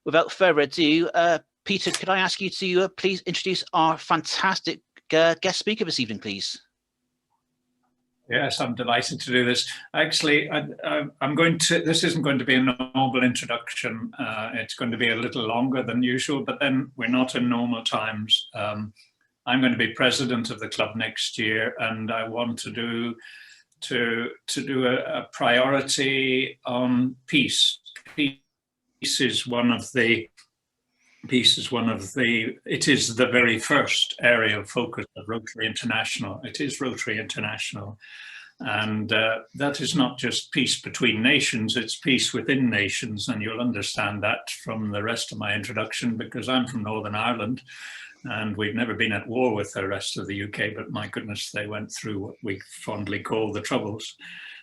without further ado, Peter, could I ask you to please introduce our fantastic guest speaker this evening, please? Yes, I'm delighted to do this. Actually, this isn't going to be a normal introduction. It's going to be a little longer than usual, but then we're not in normal times. I'm going to be president of the club next year, and I want to do a priority on peace. Peace is one of the it is the very first area of focus of Rotary International. It is Rotary International. And that is not just peace between nations, it's peace within nations. And you'll understand that from the rest of my introduction, because I'm from Northern Ireland and we've never been at war with the rest of the UK, but my goodness, they went through what we fondly call the Troubles.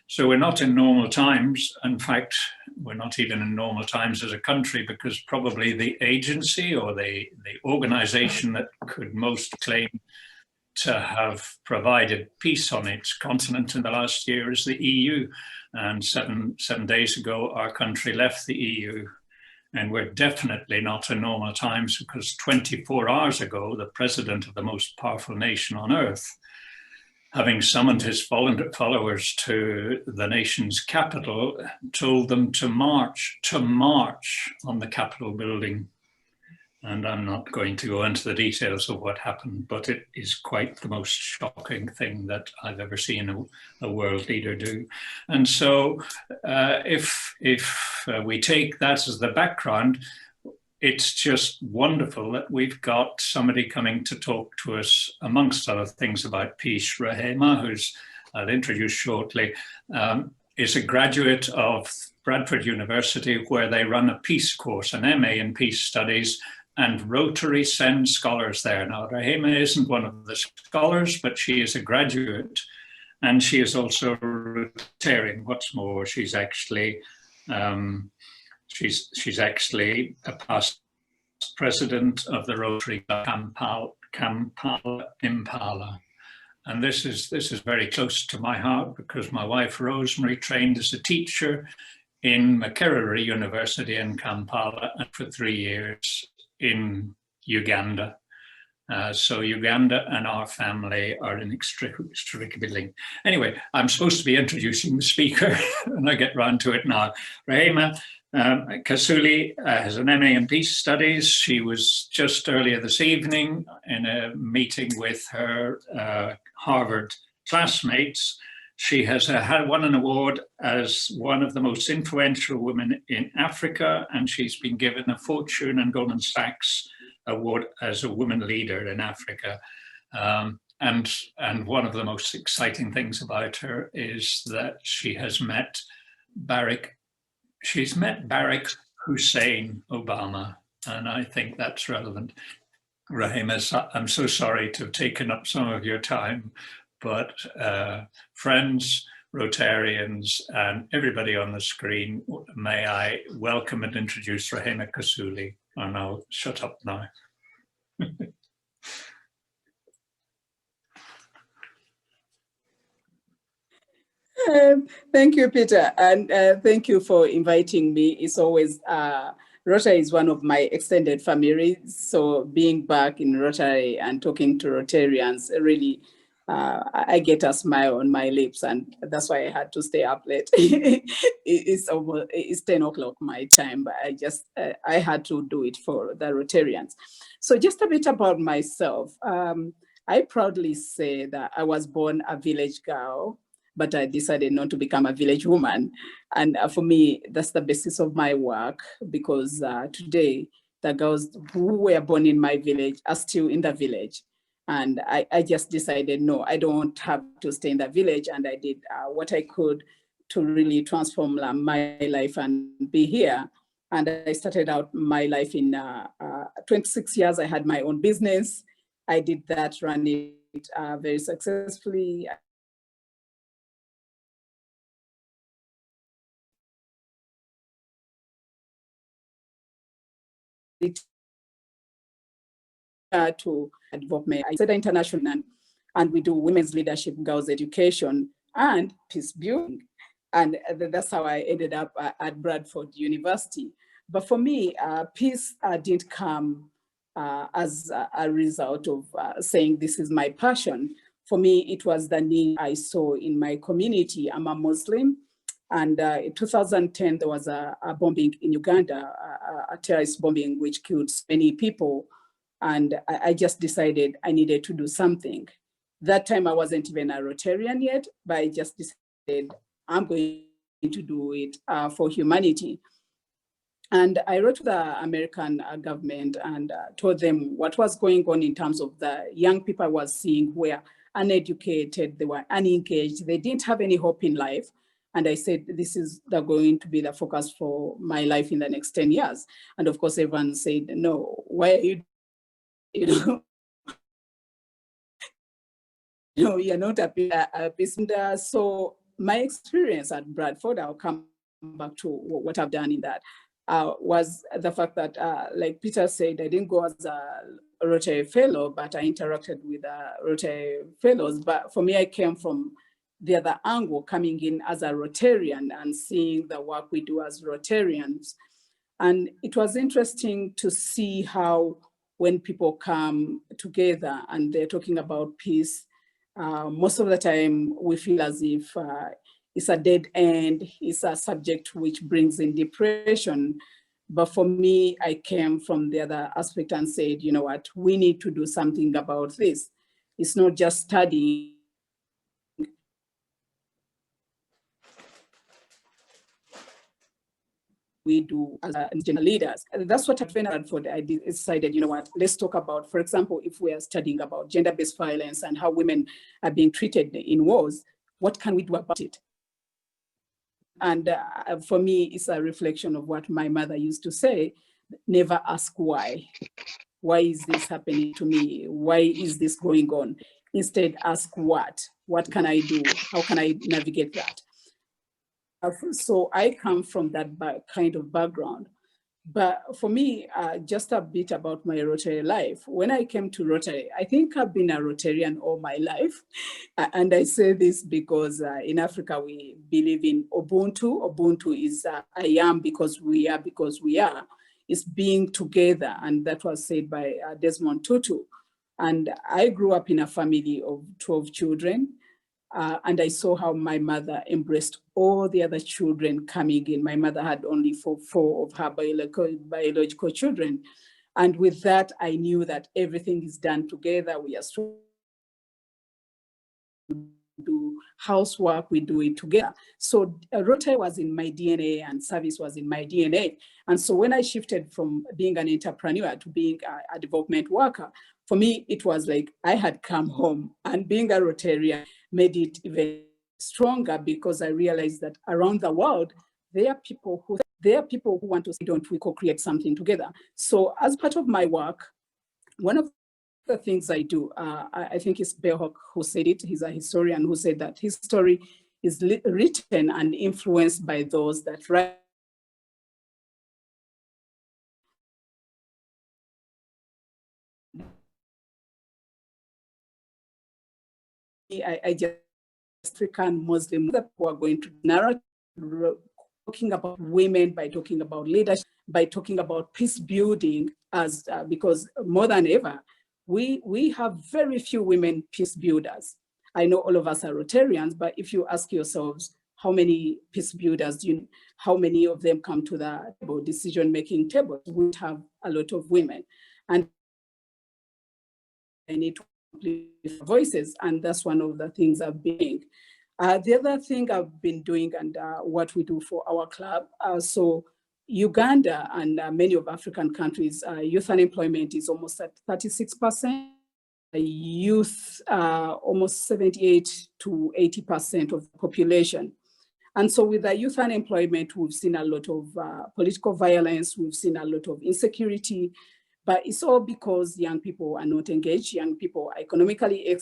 So we're not in normal times. In fact, we're not even in normal times as a country, because probably the agency or the organization that could most claim to have provided peace on its continent in the last year is the EU. And seven days ago, our country left the EU. And we're definitely not in normal times, because 24 hours ago, the president of the most powerful nation on earth, having summoned his followers to the nation's capital, told them to march on the Capitol building. And I'm not going to go into the details of what happened, but it is quite the most shocking thing that I've ever seen a world leader do. And so if we take that as the background, it's just wonderful that we've got somebody coming to talk to us, amongst other things, about peace. Rehmah, who's I'll introduce shortly, is a graduate of Bradford University, where they run a peace course, an MA in Peace Studies, and Rotary sends scholars there. Now, Rehmah isn't one of the scholars, but she is a graduate, and she is also a Rotarian. What's more, she's actually she's actually a past president of the Rotary Club Kampala, Impala. And this is very close to my heart, because my wife Rosemary trained as a teacher in Makerere University in Kampala, and for 3 years in Uganda. So Uganda and our family are inextricably linked. Anyway, I'm supposed to be introducing the speaker, and I get round to it now. Rehmah Kasule has an MA in Peace Studies. She was just earlier this evening in a meeting with her Harvard classmates. She has won an award as one of the most influential women in Africa, and she's been given a Fortune and Goldman Sachs award as a woman leader in Africa. And one of the most exciting things about her is that she has met Barack Hussein Obama, and I think that's relevant. Rehmah, I'm so sorry to have taken up some of your time, but friends, Rotarians, and everybody on the screen, may I welcome and introduce Rehmah Kasule, and I'll shut up now. Thank you, Peter, and thank you for inviting me. It's always, Rotary is one of my extended families, so being back in Rotary and talking to Rotarians, really, I get a smile on my lips, and that's why I had to stay up late. It's 10 o'clock my time, but I had to do it for the Rotarians. So just a bit about myself. I proudly say that I was born a village girl, but I decided not to become a village woman. And for me, that's the basis of my work, because today, the girls who were born in my village are still in the village. And I just decided, no, I don't have to stay in the village. And I did what I could to really transform my life and be here. And I started out my life in 26 years. I had my own business. I did that, ran it very successfully. To development. I said international, and we do women's leadership, girls' education, and peace building. And that's how I ended up at Bradford University. But for me, peace didn't come as a result of saying this is my passion. For me, it was the need I saw in my community. I'm a Muslim. And in 2010, there was a bombing in Uganda, a terrorist bombing, which killed many people. And I just decided I needed to do something. That time I wasn't even a Rotarian yet, but I just decided I'm going to do it for humanity. And I wrote to the American government and told them what was going on in terms of the young people I was seeing who were uneducated, they were unengaged, they didn't have any hope in life. And I said, this is going to be the focus for my life in the next 10 years. And of course, everyone said, no, why are you, no, you're not a peace. And so my experience at Bradford, I'll come back to what I've done in that, was the fact that, like Peter said, I didn't go as a Rotary Fellow, but I interacted with Rotary Fellows. But for me, I came from the other angle, coming in as a Rotarian and seeing the work we do as Rotarians. And it was interesting to see how when people come together and they're talking about peace, most of the time we feel as if it's a dead end, it's a subject which brings in depression. But for me, I came from the other aspect and said, you know what, we need to do something about this. It's not just studying. We do as general leaders. And that's what I've been for. I decided, you know what, let's talk about, for example, if we are studying about gender-based violence and how women are being treated in wars, what can we do about it? And for me, it's a reflection of what my mother used to say, never ask why. Why is this happening to me? Why is this going on? Instead, ask what? What can I do? How can I navigate that? So I come from that kind of background. But for me, just a bit about my Rotary life. When I came to Rotary, I think I've been a Rotarian all my life. And I say this because in Africa, we believe in Ubuntu. Ubuntu is I am because we are because we are. It's being together. And that was said by Desmond Tutu. And I grew up in a family of 12 children. And I saw how my mother embraced all the other children coming in. My mother had only four of her biological children. And with that, I knew that everything is done together. We are strong to do housework, we do it together. So Rotary was in my DNA and service was in my DNA. And so when I shifted from being an entrepreneur to being a development worker, for me, it was like I had come home, and being a Rotarian made it even stronger because I realized that around the world, there are people who want to say, don't we co-create something together? So as part of my work, one of the things I do, I think it's Bell who said it, he's a historian who said that history is written and influenced by those that write. I just African Muslim who are going to narrate, talking about women, by talking about leadership, by talking about peace building, as because more than ever, we have very few women peace builders. I know all of us are Rotarians, but if you ask yourselves, how many peace builders do you know? How many of them come to the decision-making table? We have a lot of women. And I need to amplify voices, and that's one of the things I've been doing. The other thing I've been doing and what we do for our club, so Uganda and many of African countries, youth unemployment is almost at 36%. Youth, almost 78 to 80% of the population. And so with the youth unemployment, we've seen a lot of political violence, we've seen a lot of insecurity, but it's all because young people are not engaged, young people are economically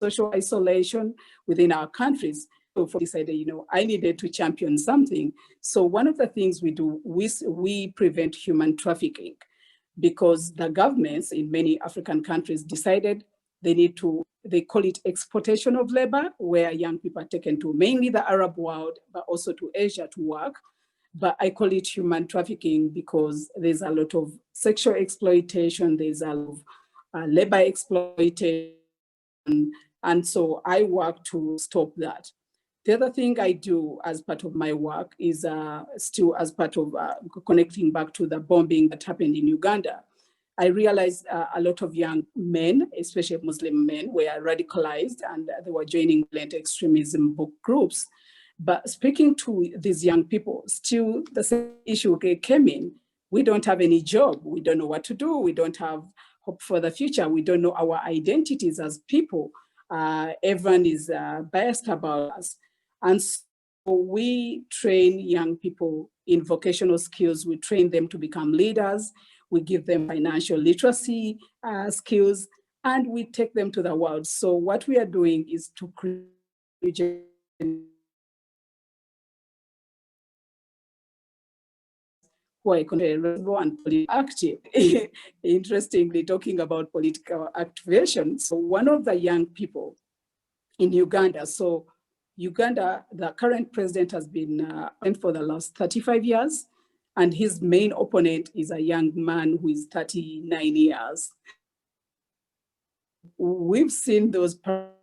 social isolation within our countries. So for decided, you know, I needed to champion something. So one of the things we do, we prevent human trafficking, because the governments in many African countries decided they need to they call it exportation of labor, where young people are taken to mainly the Arab world, but also to Asia to work. But I call it human trafficking because there's a lot of sexual exploitation, there's a lot of labor exploitation. And so I work to stop that. The other thing I do as part of my work is still as part of connecting back to the bombing that happened in Uganda. I realized a lot of young men, especially Muslim men, were radicalized and they were joining violent extremism book groups. But speaking to these young people, still the same issue came in. We don't have any job. We don't know what to do. We don't have hope for the future. We don't know our identities as people. Everyone is biased about us. And so we train young people in vocational skills. We train them to become leaders. We give them financial literacy skills, and we take them to the world. So what we are doing is to create who are responsible and politically active. Interestingly, talking about political activation. So one of the young people in Uganda, so Uganda, the current president has been for the last 35 years, and his main opponent is a young man who is 39 years. We've seen those people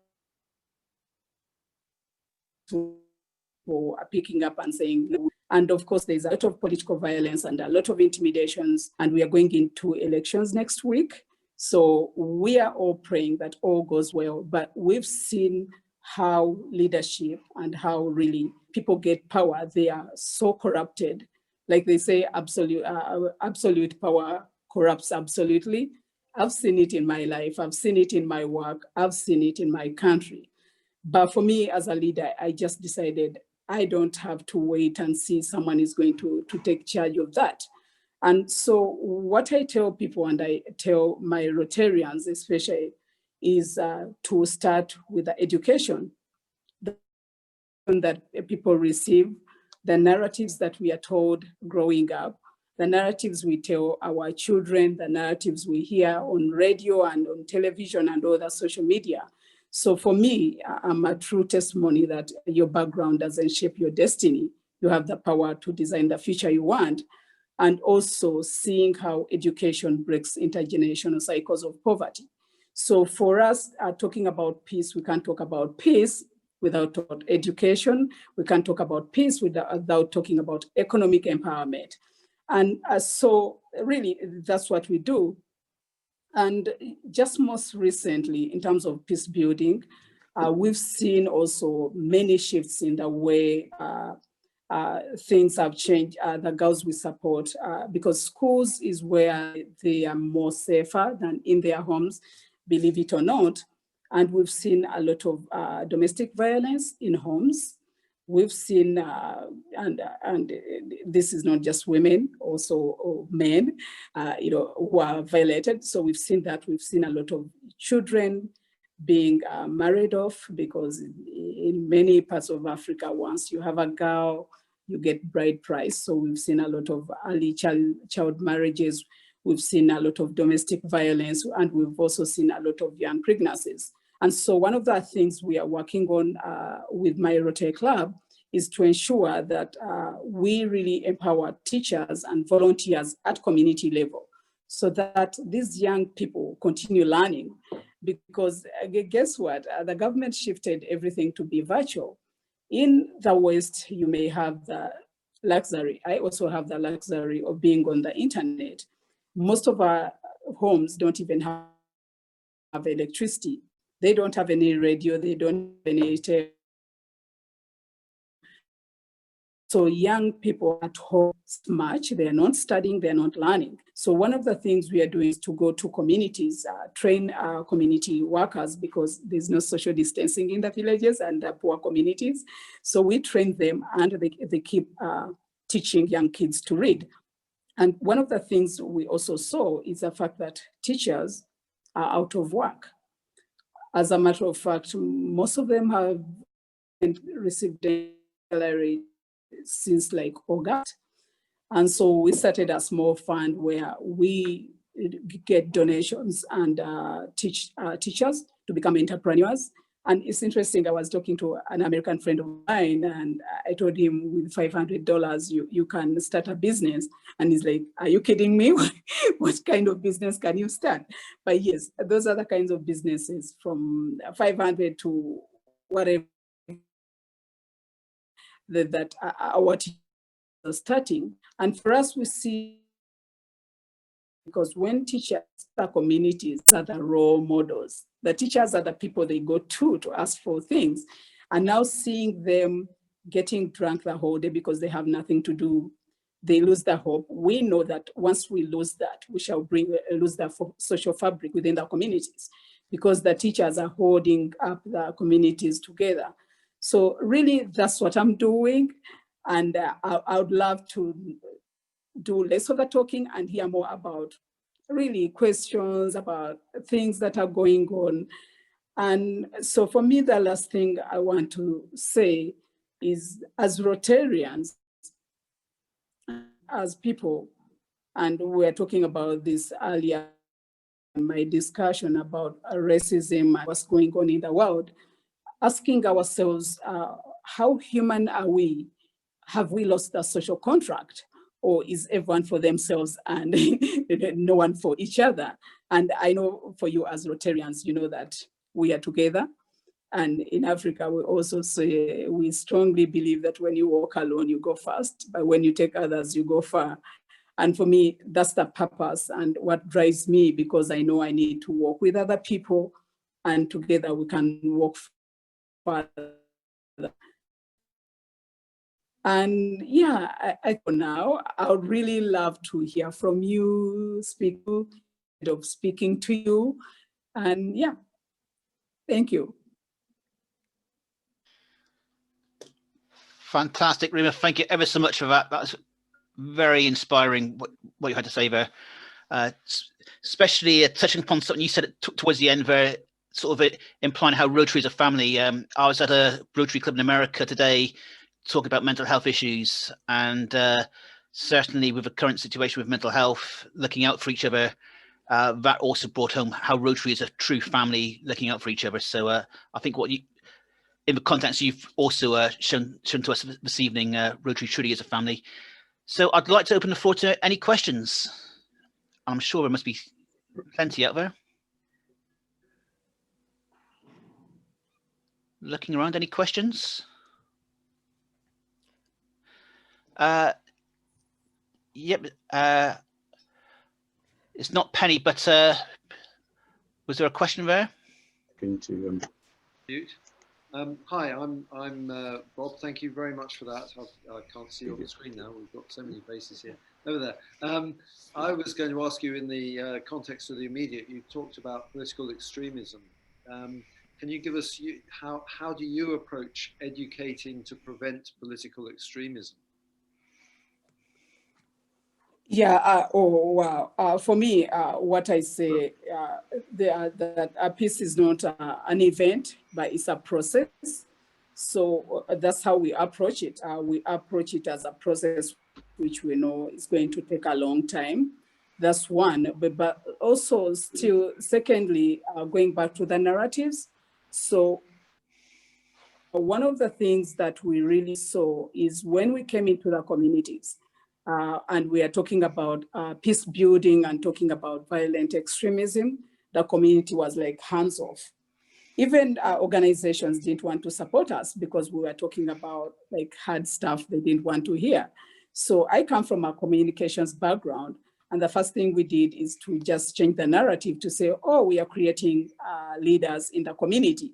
are picking up and saying, and of course, there's a lot of political violence and a lot of intimidations, and we are going into elections next week. So we are all praying that all goes well, but we've seen how leadership and how really people get power, they are so corrupted. Like they say, absolute power corrupts absolutely. I've seen it in my life, I've seen it in my work, I've seen it in my country. But for me as a leader, I just decided I don't have to wait and see someone is going to take charge of that. And so what I tell people, and I tell my Rotarians especially, is to start with the education that people receive, the narratives that we are told growing up, the narratives we tell our children, the narratives we hear on radio and on television and other social media. So for me, I'm a true testimony that your background doesn't shape your destiny. You have the power to design the future you want. And also seeing how education breaks intergenerational cycles of poverty. So for us, talking about peace, we can't talk about peace without education. We can't talk about peace without talking about economic empowerment. And so really, that's what we do. And just most recently, in terms of peace building, we've seen also many shifts in the way things have changed, the girls we support, because schools is where they are more safer than in their homes, believe it or not. And we've seen a lot of domestic violence in homes. We've seen, and this is not just women, also men, who are violated. So we've seen that. We've seen a lot of children being married off, because in many parts of Africa, once you have a girl, you get bride price. So we've seen a lot of early child marriages. We've seen a lot of domestic violence, and we've also seen a lot of young pregnancies. And so one of the things we are working on with my Rotary Club is to ensure that we really empower teachers and volunteers at community level, so that these young people continue learning. Because guess what? The government shifted everything to be virtual. In the West, you may have the luxury. I also have the luxury of being on the internet. Most of our homes don't even have electricity. They don't have any radio. They don't have any television. So young people at home much, they're not studying, they're not learning. So one of the things we are doing is to go to communities, train our community workers, because there's no social distancing in the villages and the poor communities. So we train them, and they keep teaching young kids to read. And one of the things we also saw is the fact that teachers are out of work. As a matter of fact, most of them have received a salary since like August. And so we started a small fund where we get donations and teach teachers to become entrepreneurs. And it's interesting, I was talking to an American friend of mine, and I told him with $500, you can start a business. And he's like, are you kidding me? What kind of business can you start? But yes, those are the kinds of businesses from 500 to whatever that are what are starting. And for us, we see, because when teachers are communities are the role models, the teachers are the people they go to ask for things, and now seeing them getting drunk the whole day because they have nothing to do, they lose the hope. We know that once we lose that, we shall lose the social fabric within the communities, because the teachers are holding up the communities together. So really, that's what I'm doing. And I would love to do less of the talking and hear more about really questions about things that are going on. And so for me, the last thing I want to say is, as Rotarians, as people, and we were talking about this earlier in my discussion about racism and what's going on in the world, asking ourselves, how human are we? Have we lost the social contract? Or is everyone for themselves and no one for each other? And I know for you as Rotarians, you know that we are together. And in Africa, we also say, we strongly believe that when you walk alone, you go fast, but when you take others, you go far. And for me, that's the purpose and what drives me, because I know I need to work with other people, and together we can walk further. And yeah, for now, I would really love to hear from you, speaking to you. And yeah, thank you. Fantastic, Rehmah. Thank you ever so much for that. That's very inspiring, what you had to say there. Especially touching upon something you said towards the end there, sort of implying how Rotary is a family. I was at a Rotary Club in America today, talking about mental health issues, and certainly with the current situation with mental health, looking out for each other, that also brought home how Rotary is a true family, looking out for each other. So I think what you, in the context you've also shown to us this evening, Rotary truly is a family. So I'd like to open the floor to any questions. I'm sure there must be plenty out there. Looking around, any questions? Yep. It's not Penny, but was there a question there? Going to mute. Hi, I'm Bob. Thank you very much for that. I can't see on the screen now. We've got so many faces here. Over there. I was going to ask you, in the context of the immediate, you talked about political extremism. Can you give us how do you approach educating to prevent political extremism? Yeah, for me, what I say, that peace is not an event, but it's a process. So that's how we approach it. We approach it as a process which we know is going to take a long time. That's one, but also still, secondly, going back to the narratives. So one of the things that we really saw is when we came into the communities, and we are talking about peace building and talking about violent extremism, the community was like hands off. Even organizations didn't want to support us because we were talking about like hard stuff they didn't want to hear. So I come from a communications background, and the first thing we did is to just change the narrative to say, oh, we are creating leaders in the community,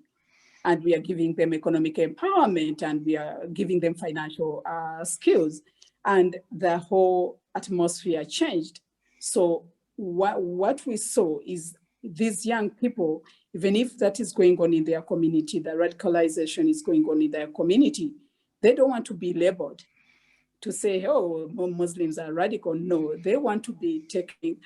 and we are giving them economic empowerment, and we are giving them financial skills. And the whole atmosphere changed. So what we saw is these young people, even if that is going on in their community, the radicalization is going on in their community, they don't want to be labeled to say, oh, Muslims are radical. No, they want to be taking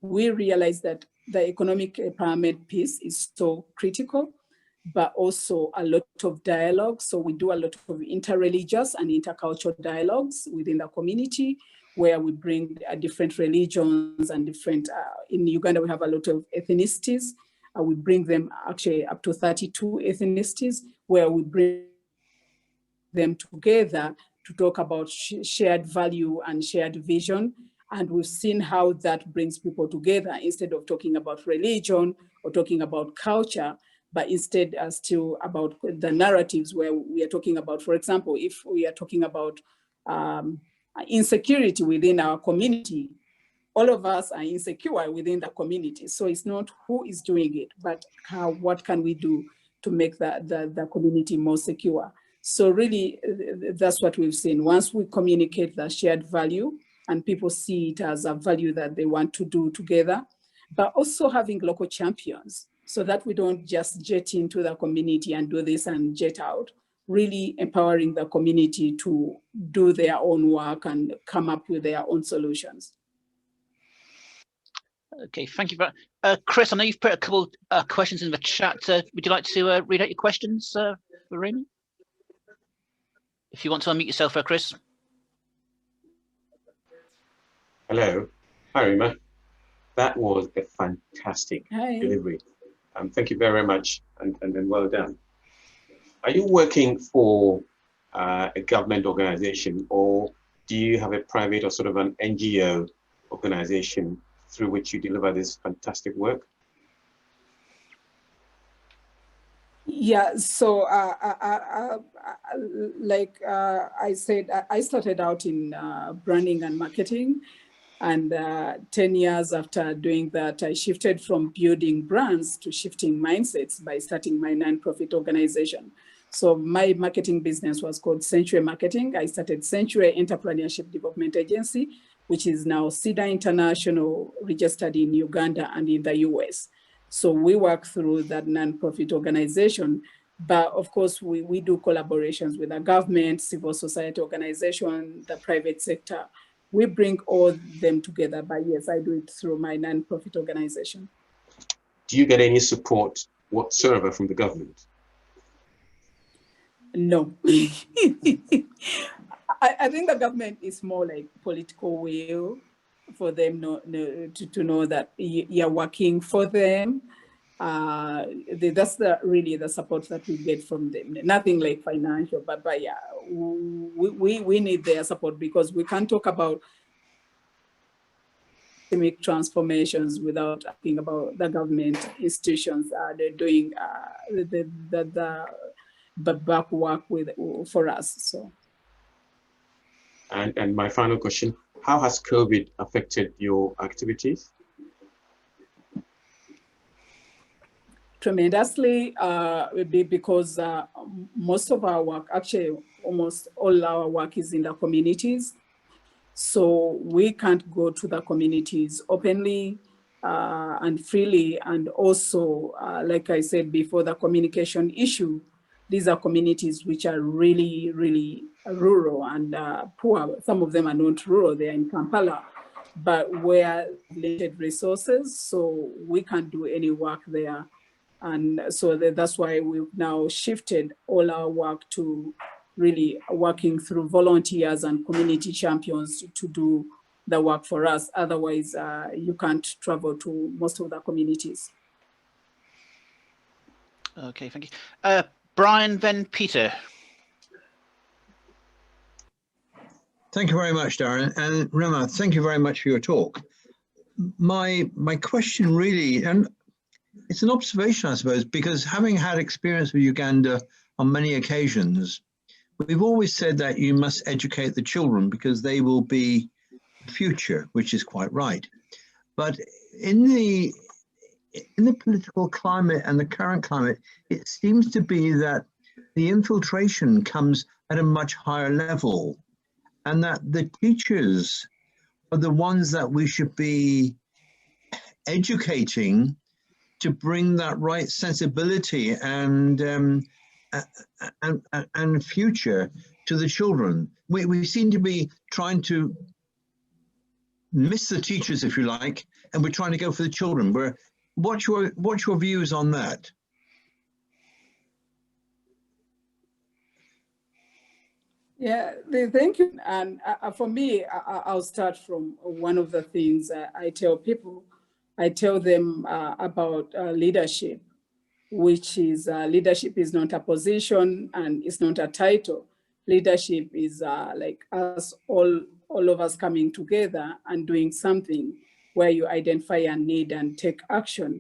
we realize that the economic empowerment piece is so critical. but also a lot of dialogue. So we do a lot of interreligious and intercultural dialogues within the community, where we bring different religions and different, in Uganda, we have a lot of ethnicities. We bring them actually up to 32 ethnicities, where we bring them together to talk about shared value and shared vision. And we've seen how that brings people together instead of talking about religion or talking about culture, but instead still about the narratives where we are talking about, for example, if we are talking about insecurity within our community, all of us are insecure within the community. So it's not who is doing it, but what can we do to make the community more secure? So really, that's what we've seen. Once we communicate the shared value and people see it as a value that they want to do together, but also having local champions so that we don't just jet into the community and do this and jet out, really empowering the community to do their own work and come up with their own solutions. Okay, thank you. Chris, I know you've put a couple questions in the chat. Would you like to read out your questions for Rehmah? If you want to unmute yourself, Chris. Hello. Hi, Rehmah. That was a fantastic delivery. Thank you very much, and well done. Are you working for a government organization, or do you have a private or sort of an NGO organization through which you deliver this fantastic work? Yeah, so like I said, I started out in branding and marketing, and 10 years after doing that, I shifted from building brands to shifting mindsets by starting my nonprofit organization. So my marketing business was called Century Marketing. I started Century Entrepreneurship Development Agency, which is now CEDA International, registered in Uganda and in the US. So we work through that nonprofit organization, but of course we do collaborations with the government, civil society organization, the private sector. We bring all them together, but yes, I do it through my nonprofit organization. Do you get any support whatsoever from the government? No. I think the government is more like political will for them to know that you're working for them. That's really the support that we get from them. Nothing like financial, but yeah, we need their support, because we can't talk about systemic transformations without talking about the government institutions. They're doing the back work for us. So. And my final question, how has COVID affected your activities? Tremendously, because most of our work, actually almost all our work, is in the communities. So we can't go to the communities openly and freely. And also, like I said before, the communication issue, these are communities which are really, really rural and poor. Some of them are not rural, they're in Kampala, but we're limited resources, so we can't do any work there. And so that's why we've now shifted all our work to really working through volunteers and community champions to do the work for us. Otherwise, you can't travel to most of the communities. Okay, thank you. Brian, then Peter. Thank you very much, Darren. And Rehmah, thank you very much for your talk. My question really, and it's an observation, I suppose, because having had experience with Uganda on many occasions, we've always said that you must educate the children because they will be the future, which is quite right. But in the political climate and the current climate, it seems to be that the infiltration comes at a much higher level, and that the teachers are the ones that we should be educating to bring that right sensibility and future to the children. We seem to be trying to miss the teachers, if you like, and we're trying to go for the children. What's your views on that? Yeah, thank you. And for me, I'll start from one of the things I tell people. I tell them about leadership, which is leadership is not a position and it's not a title. Leadership is like us, all of us coming together and doing something where you identify a need and take action.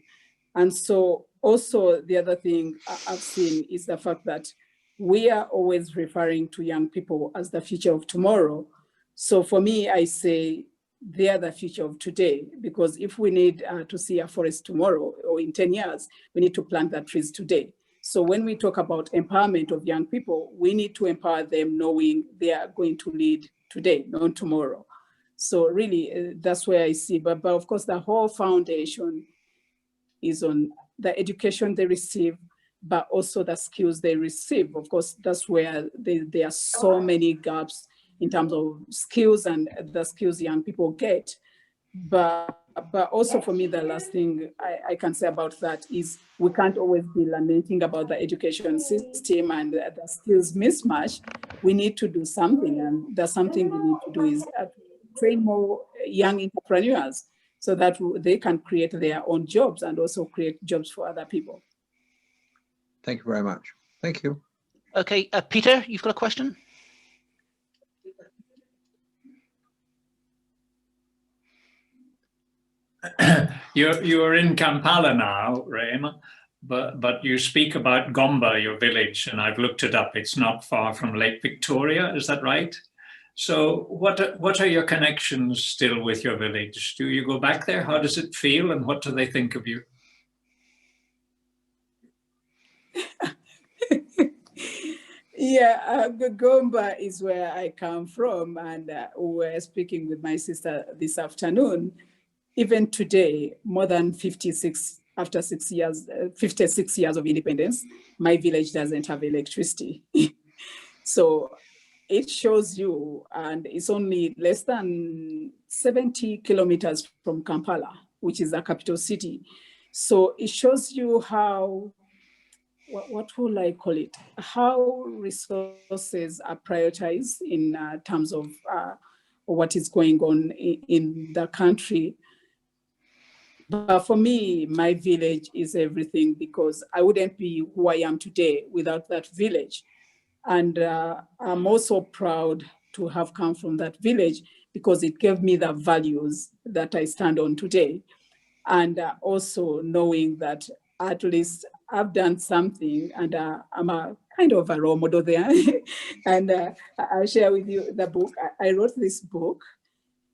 And so also the other thing I've seen is the fact that we are always referring to young people as the future of tomorrow. So for me, I say they are the future of today, because if we need to see a forest tomorrow or in 10 years, we need to plant the trees today. So when we talk about empowerment of young people, we need to empower them knowing they are going to lead today, not tomorrow. So really, that's where I see, but of course, the whole foundation is on the education they receive, but also the skills they receive. Of course, that's where there are so many gaps in terms of skills and the skills young people get. But also for me, the last thing I can say about that is we can't always be lamenting about the education system and the skills mismatch. We need to do something, and the something we need to do is train more young entrepreneurs so that they can create their own jobs and also create jobs for other people. Thank you very much. Thank you. Okay, Peter, you've got a question? You're in Kampala now, Rehmah, but you speak about Gomba, your village, and I've looked it up. It's not far from Lake Victoria, is that right? So what are your connections still with your village? Do you go back there? How does it feel, and what do they think of you? Yeah, Gomba is where I come from, and we were speaking with my sister this afternoon. Even today, more than 56 after 6 years, 56 years of independence, my village doesn't have electricity. So it shows you, and it's only less than 70 kilometers from Kampala, which is the capital city. So it shows you how, what will I call it? How resources are prioritized in terms of what is going on in the country. But for me, my village is everything, because I wouldn't be who I am today without that village. And I'm also proud to have come from that village, because it gave me the values that I stand on today. And also knowing that at least I've done something, and I'm a kind of a role model there. And I'll share with you the book. I wrote this book.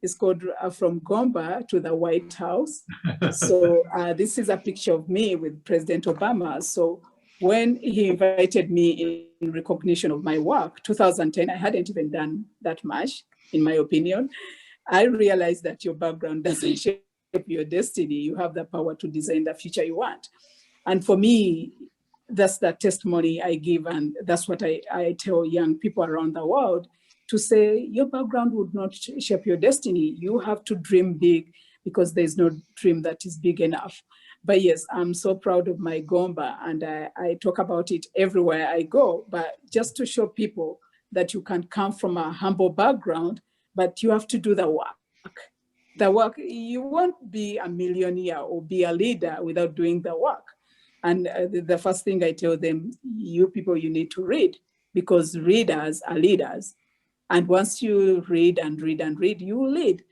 It's called From Gomba to the White House. So this is a picture of me with President Obama. So when he invited me in recognition of my work, 2010, I hadn't even done that much, in my opinion. I realized that your background doesn't shape your destiny. You have the power to design the future you want. And for me, that's the testimony I give, and that's what I tell young people around the world, to say your background would not shape your destiny. You have to dream big, because there's no dream that is big enough. But yes, I'm so proud of my Gomba, and I talk about it everywhere I go, but just to show people that you can come from a humble background, but you have to do the work. The work, you won't be a millionaire or be a leader without doing the work. And the first thing I tell them, you people, you need to read, because readers are leaders. And once you read and read and read, you will lead.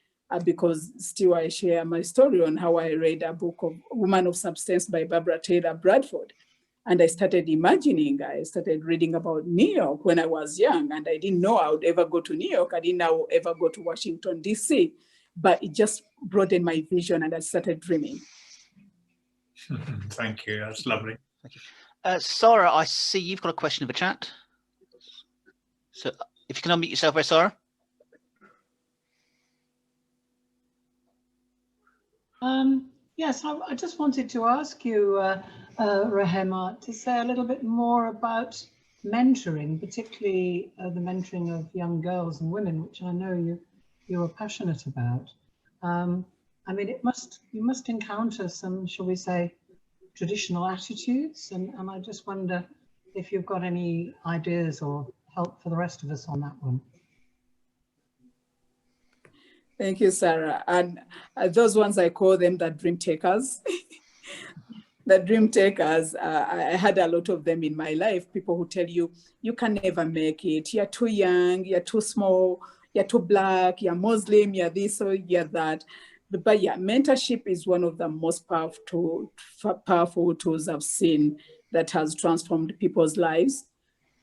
Because still I share my story on how I read a book of Woman of Substance by Barbara Taylor Bradford. And I started reading about New York when I was young, and I didn't know I would ever go to New York. I didn't know I would ever go to Washington, DC, but it just broadened my vision, and I started dreaming. Thank you, that's lovely. Thank you. Sarah, I see you've got a question in the chat. So if you can unmute yourself there, Sarah. Yes, I just wanted to ask you, Rehmah, to say a little bit more about mentoring, particularly the mentoring of young girls and women, which I know you are passionate about. I mean, you must encounter some, shall we say, traditional attitudes, and I just wonder if you've got any ideas or help for the rest of us on that one. Thank you, Sarah. And those ones, I call them the dream takers. The dream takers, I had a lot of them in my life. People who tell you, you can never make it. You're too young, you're too small, you're too black, you're Muslim, you're this or you're that. But yeah, mentorship is one of the most powerful tools I've seen that has transformed people's lives.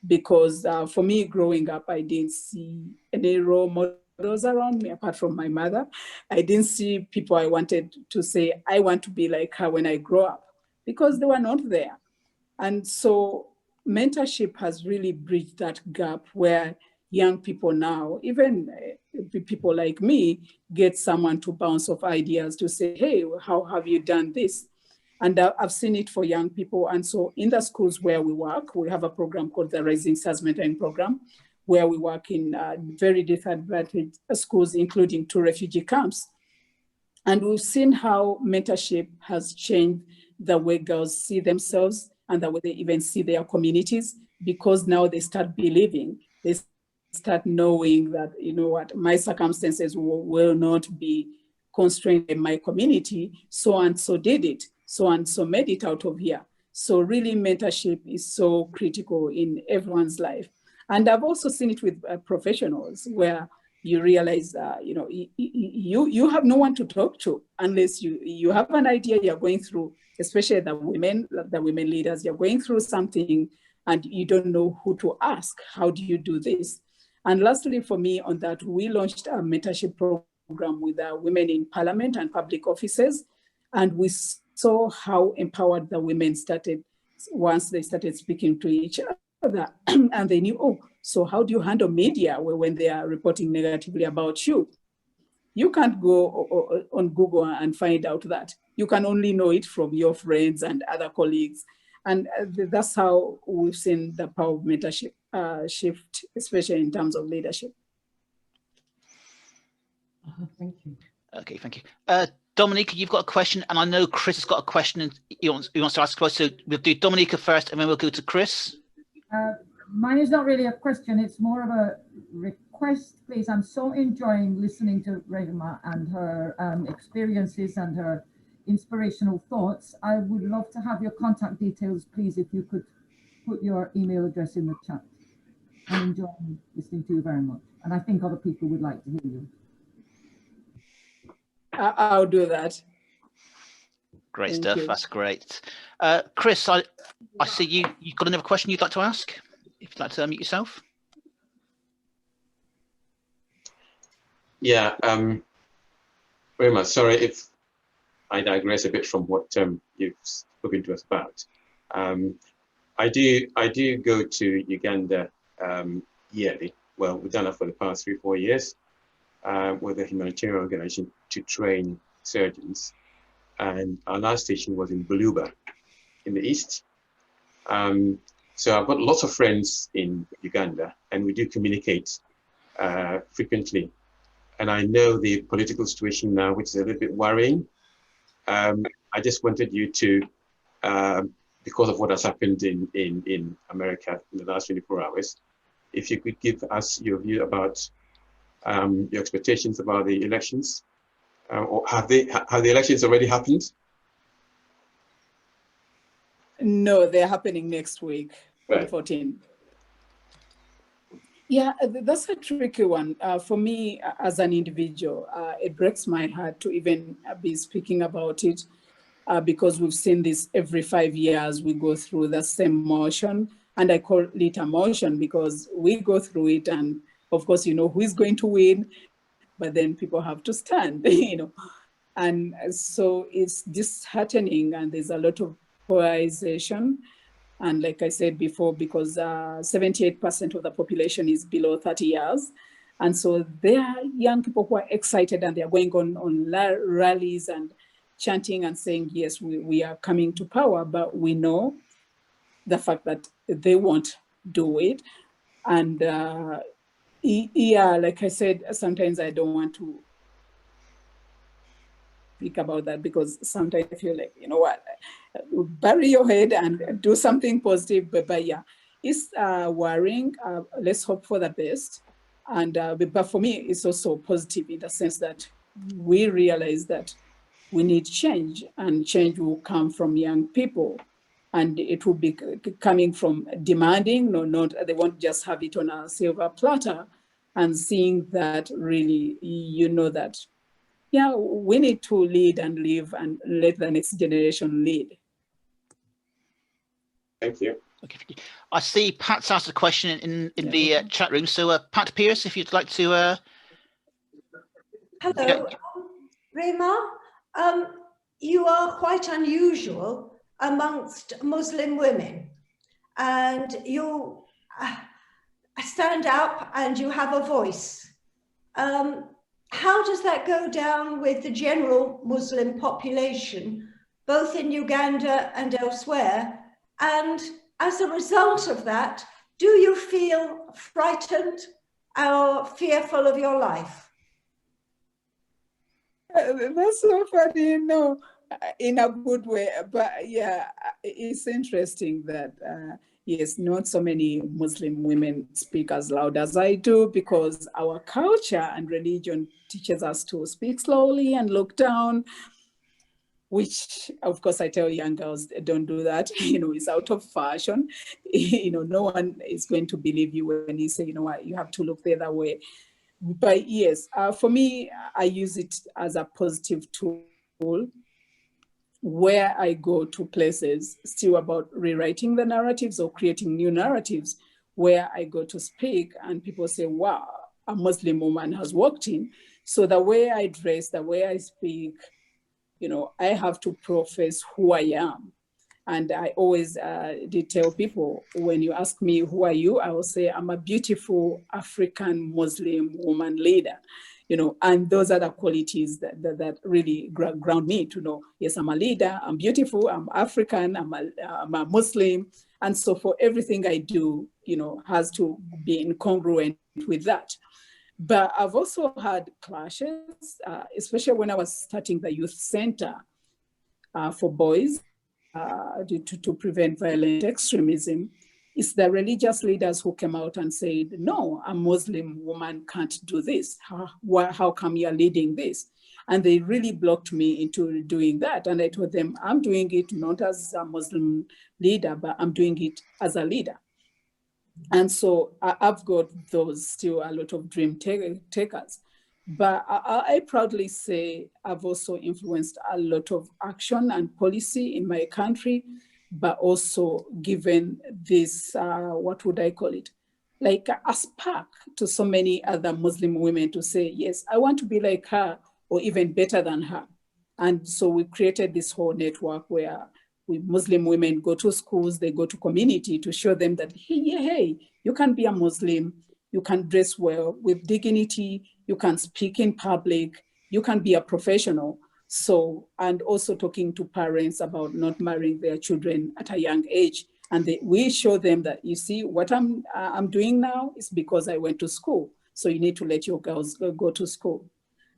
Because for me, growing up, I didn't see any role models around me apart from my mother. I didn't see people I wanted to say, I want to be like her when I grow up, because they were not there. And so mentorship has really bridged that gap where young people now, even people like me, get someone to bounce off ideas to say, hey, how have you done this? And I've seen it for young people. And so in the schools where we work, we have a program called the Rising Stars Mentoring Program, where we work in very disadvantaged schools, including 2 refugee camps. And we've seen how mentorship has changed the way girls see themselves and the way they even see their communities, because now they start believing, they start knowing that, you know what, my circumstances will not be constrained in my community, so and so did it, so and so made it out of here. So really mentorship is so critical in everyone's life. And I've also seen it with professionals where you realize, you know, you have no one to talk to unless you have an idea you're going through, especially the women leaders, you're going through something and you don't know who to ask. How do you do this? And lastly, for me on that, we launched a mentorship program with women in parliament and public offices. And we saw how empowered the women started once they started speaking to each other. And they knew, oh, so how do you handle media when they are reporting negatively about you? You can't go on Google and find out that. You can only know it from your friends and other colleagues. And that's how we've seen the power of mentorship shift, especially in terms of leadership. Thank you. Okay, thank you. Dominica, you've got a question, and I know Chris has got a question, and he wants to ask a question. So we'll do Dominica first, and then we'll go to Chris. Mine is not really a question, it's more of a request, please. I'm so enjoying listening to Rehmah and her experiences and her inspirational thoughts. I would love to have your contact details, please, if you could put your email address in the chat. I'm enjoying listening to you very much, and I think other people would like to hear you. I'll do that. Great Thank stuff. you. That's great. Chris, I see you've got another question you'd like to ask. If you'd like to unmute yourself. Yeah, very much. Sorry if I digress a bit from what you've spoken to us about. I do go to Uganda yearly. Well, we've done that for the past 3-4 years with a humanitarian organization to train surgeons. And our last station was in Buluba in the east. So I've got lots of friends in Uganda, and we do communicate frequently. And I know the political situation now, which is a little bit worrying. I just wanted you to, because of what has happened in America in the last 24 hours, if you could give us your view about your expectations about the elections, or have the elections already happened? No, they're happening next week, Right. on 14. Yeah, that's a tricky one. For me, as an individual, it breaks my heart to even be speaking about it because we've seen this every 5 years. We go through the same motion, and I call it a motion because we go through it, and of course, you know who is going to win, but then people have to stand, you know. And so it's disheartening, and there's a lot of polarization. And like I said before, because 78% of the population is below 30 years. And so there are young people who are excited and they're going on rallies and chanting and saying, yes, we are coming to power, but we know the fact that they won't do it. And yeah, like I said, sometimes I don't want to speak about that because sometimes I feel like, you know what, bury your head and do something positive. But yeah, it's worrying. Let's hope for the best. And but for me, it's also positive in the sense that we realize that we need change, and change will come from young people, and it will be coming from demanding. No, not they won't just have it on a silver platter, and seeing that really, you know, that yeah, we need to lead and live and let the next generation lead. Thank you. Okay, I see Pat's asked a question in the chat room. So Pat Pierce, if you'd like to. Hello, Rehmah. You are quite unusual amongst Muslim women, and you stand up and you have a voice. How does that go down with the general Muslim population, both in Uganda and elsewhere? And as a result of that, do you feel frightened or fearful of your life? That's so funny, no, in a good way. But yeah, it's interesting that, yes, not so many Muslim women speak as loud as I do, because our culture and religion teaches us to speak slowly and look down, which of course I tell young girls, don't do that. You know, it's out of fashion. You know, no one is going to believe you when you say, you know what, you have to look the other way. But yes, for me, I use it as a positive tool where I go to places still about rewriting the narratives or creating new narratives, where I go to speak and people say, wow, a Muslim woman has walked in. So the way I dress, the way I speak, you know, I have to profess who I am. And I always did tell people, when you ask me, who are you? I will say, I'm a beautiful African Muslim woman leader, you know, and those are the qualities that really ground me to know, yes, I'm a leader, I'm beautiful, I'm African, I'm a Muslim. And so for everything I do, you know, has to be incongruent with that. But I've also had clashes, especially when I was starting the youth center for boys, to prevent violent extremism. It's the religious leaders who came out and said, no, a Muslim woman can't do this. How come you're leading this? And they really blocked me into doing that. And I told them, I'm doing it not as a Muslim leader, but I'm doing it as a leader. And so I've got those still a lot of dream takers. But I proudly say I've also influenced a lot of action and policy in my country, but also given this, what would I call it? Like a spark to so many other Muslim women to say, yes, I want to be like her or even better than her. And so we created this whole network where Muslim women go to schools, they go to community to show them that, hey, you can be a Muslim, you can dress well with dignity, you can speak in public, you can be a professional. So, and also talking to parents about not marrying their children at a young age. And we show them that, you see, what I'm doing now is because I went to school. So you need to let your girls go to school.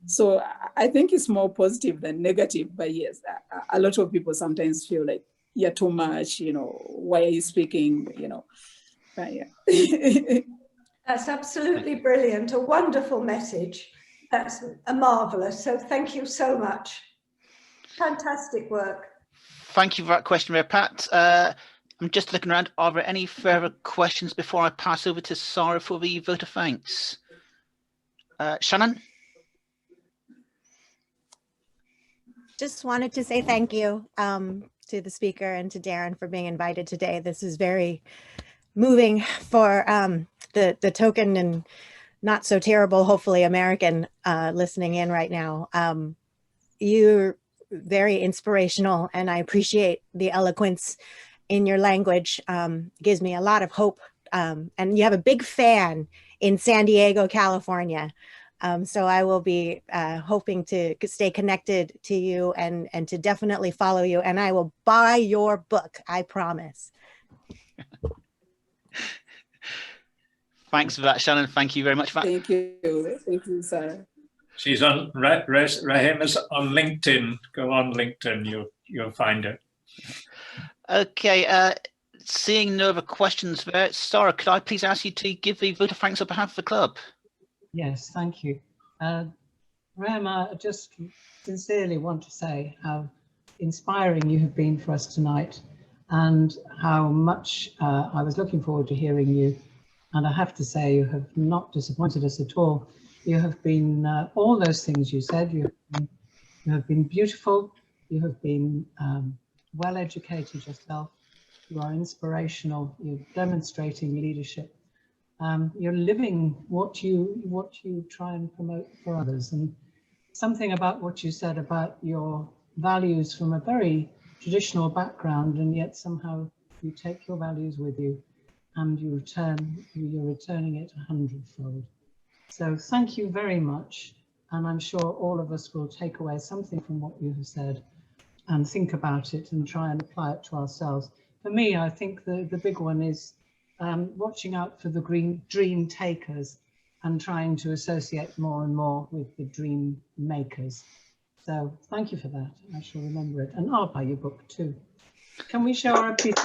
So I think it's more positive than negative, but yes, a lot of people sometimes feel like you're too much, you know, why are you speaking, you know, but yeah. That's absolutely brilliant, a wonderful message. That's a marvelous, so thank you so much. Fantastic work. Thank you for that question there, Pat. I'm just looking around, are there any further questions before I pass over to Sarah for the vote of thanks? Shannon? Just wanted to say thank you to the speaker and to Darren for being invited today. This is very moving for the token and not so terrible, hopefully, American listening in right now. You're very inspirational, and I appreciate the eloquence in your language. Gives me a lot of hope. And you have a big fan in San Diego, California. So I will be hoping to stay connected to you and to definitely follow you. And I will buy your book, I promise. Thanks for that, Shannon. Thank you very much for that. Thank you, Sarah. She's on, Rehmah's on LinkedIn. Go on LinkedIn, you'll find her. Okay, seeing no other questions there, Sarah, could I please ask you to give the vote of thanks on behalf of the club? Yes, thank you. Rehmah, I just sincerely want to say how inspiring you have been for us tonight, and how much I was looking forward to hearing you. And I have to say, you have not disappointed us at all. You have been all those things you said. You have been beautiful. You have been well educated yourself. You are inspirational. You're demonstrating leadership. You're living what you try and promote for others. And something about what you said about your values from a very traditional background, and yet somehow you take your values with you and you're returning it 100-fold. So thank you very much. And I'm sure all of us will take away something from what you have said and think about it and try and apply it to ourselves. For me, I think the big one is watching out for the dream takers and trying to associate more and more with the dream makers. So thank you for that. I shall remember it. And I'll buy your book too. Can we show our piece?